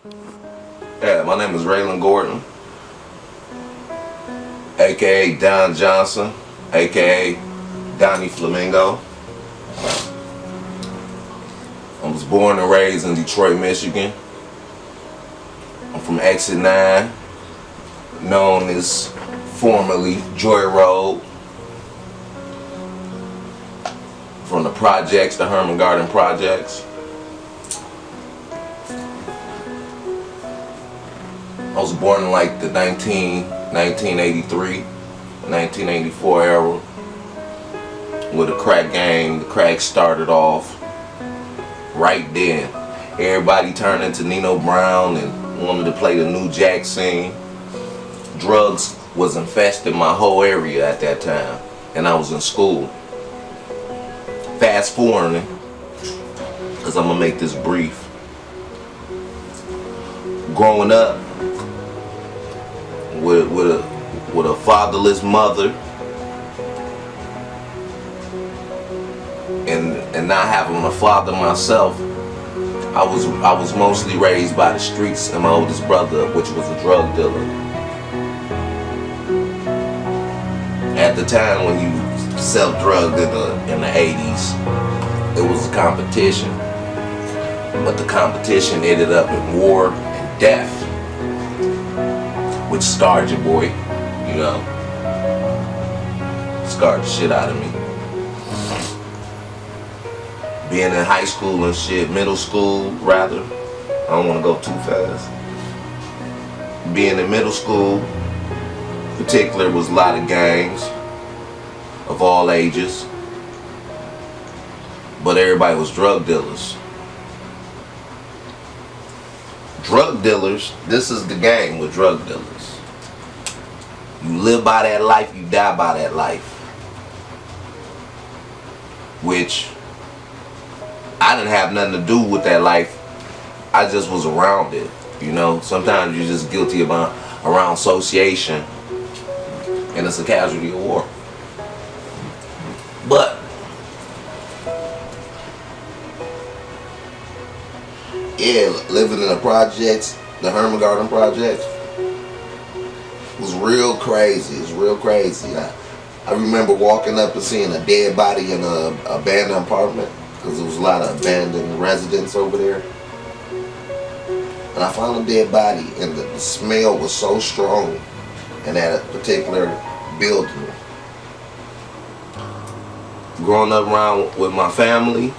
Yeah, my name is Raylan Gordon, aka Don Johnson, aka Donnie Flamingo. I was born and raised in Detroit, Michigan. I'm from Exit 9, known as formerly Joy Road. From the projects, the Herman Garden projects. I was born in like the 1983, 1984 era with a crack gang. The crack started off right then. Everybody turned into Nino Brown and wanted to play the New Jack scene. Drugs was infesting my whole area at that time, and I was in school. Fast forwarding, because I'm gonna make this brief. Growing up with a fatherless mother and not having a father myself, I was mostly raised by the streets and my oldest brother, which was a drug dealer. At the time when you sell drugs in the 80s, it was a competition, but the competition ended up in war and death, which scarred your boy, you know, scarred the shit out of me. Being in high school and shit, middle school rather, I don't want to go too fast. Being in middle school, in particular, was a lot of gangs of all ages, but everybody was drug dealers. Drug dealers, this is the game with drug dealers. You live by that life, you die by that life. Which I didn't have nothing to do with that life. I just was around it, you know. Sometimes you're just guilty about around association, and it's a casualty of war. But yeah, living in the projects, the Herman Garden projects, was real crazy. It was real crazy. I remember walking up and seeing a dead body in an abandoned apartment, because there was a lot of abandoned residents over there. And I found a dead body, and the smell was so strong in that particular building. Growing up around with my family,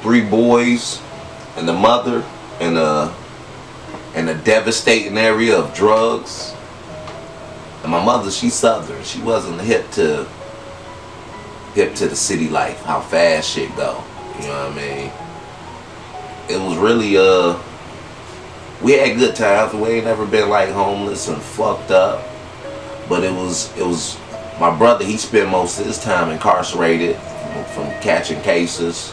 3 boys and a mother in a devastating area of drugs. And my mother, she's Southern. She wasn't hip to the city life, how fast shit go. You know what I mean? It was really we had good times. We ain't never been like homeless and fucked up. But it was my brother, he spent most of his time incarcerated from catching cases.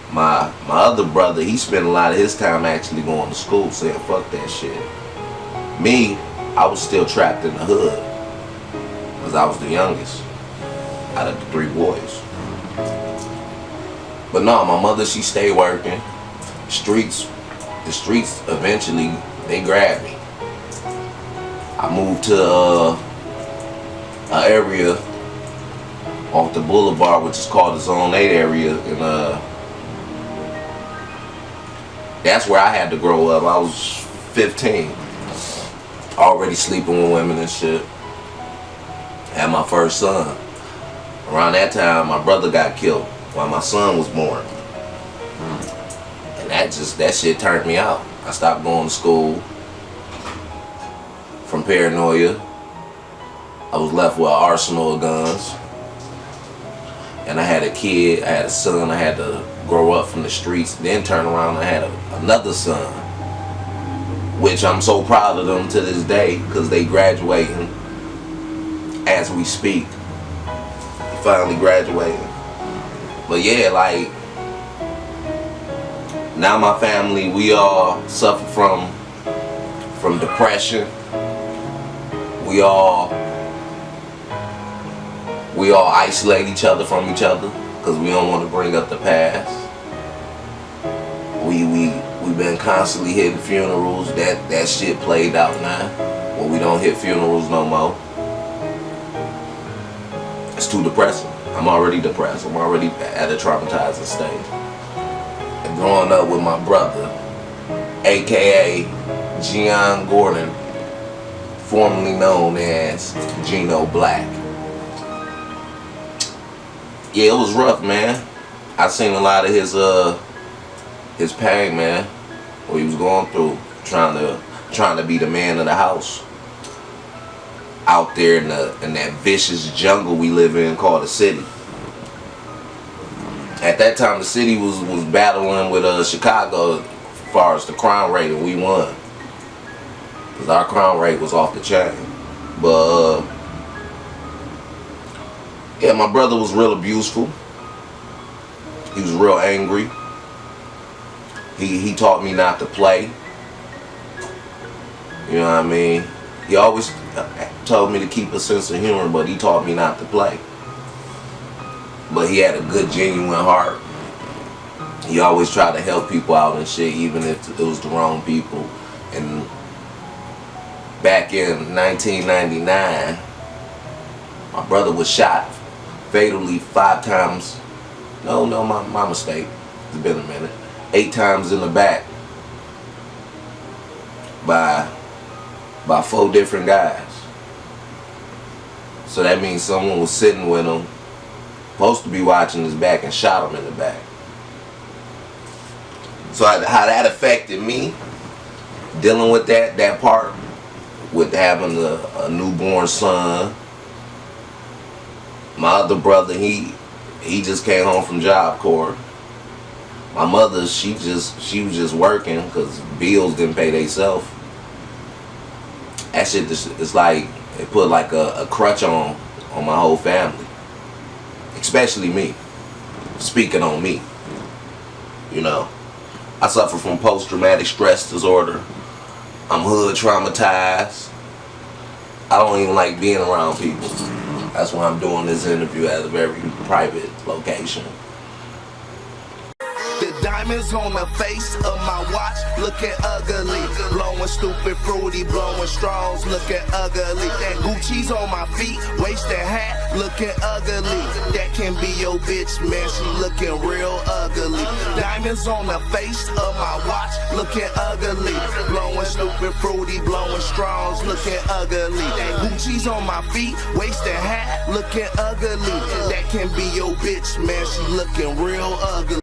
My other brother, he spent a lot of his time actually going to school, saying fuck that shit. Me, I was still trapped in the hood, because I was the youngest out of the 3 boys. But no, my mother, she stayed working. The streets eventually, they grabbed me. I moved to an area off the boulevard, which is called the Zone 8 area, and that's where I had to grow up. I was 15, already sleeping with women and shit. Had my first son. Around that time, my brother got killed while my son was born. And that shit turned me out. I stopped going to school from paranoia. I was left with an arsenal of guns. And I had a kid, I had a son, I had to grow up from the streets, then turn around and I had another son. Which I'm so proud of them to this day, because they graduating as we speak. They finally graduating. But yeah, like, now my family, we all suffer from depression. We all isolate each other from each other because we don't want to bring up the past. We've been constantly hitting funerals. That shit played out now. Well, we don't hit funerals no more. It's too depressing. I'm already depressed. I'm already at a traumatizing stage. And growing up with my brother, aka Gian Gordon, formerly known as Gino Black. Yeah, it was rough, man. I seen a lot of his pain, man, what he was going through, trying to be the man of the house out there in that vicious jungle we live in called the city. At that time, the city was battling with Chicago as far as the crime rate, and we won because our crime rate was off the chain. But yeah, my brother was real abuseful. He was real angry. He taught me not to play. You know what I mean? He always told me to keep a sense of humor, but he taught me not to play. But he had a good, genuine heart. He always tried to help people out and shit, even if it was the wrong people. And back in 1999, my brother was shot fatally 5 times. No, my mistake. It's been a minute. 8 times in the back by 4 different guys. So that means someone was sitting with him, supposed to be watching his back, and shot him in the back. So how that affected me, dealing with that part, with having a newborn son. My other brother, he just came home from Job Corps. My mother, she was just working because bills didn't pay themselves. That shit it's like it put like a crutch on my whole family, especially me. Speaking on me, you know, I suffer from post-traumatic stress disorder. I'm hood traumatized. I don't even like being around people. That's why I'm doing this interview at a very private location. The diamonds on the face of my watch looking ugly. Blowing stupid fruity, blowing straws looking ugly. That Gucci's on my feet, wasted hat looking ugly. That can be your bitch, man, she looking real ugly. Diamonds on the face of my watch looking ugly. Blowing stupid fruity, blowing straws looking ugly. That Gucci's on my feet, wasted hat looking ugly. That can be your bitch, man, she looking real ugly.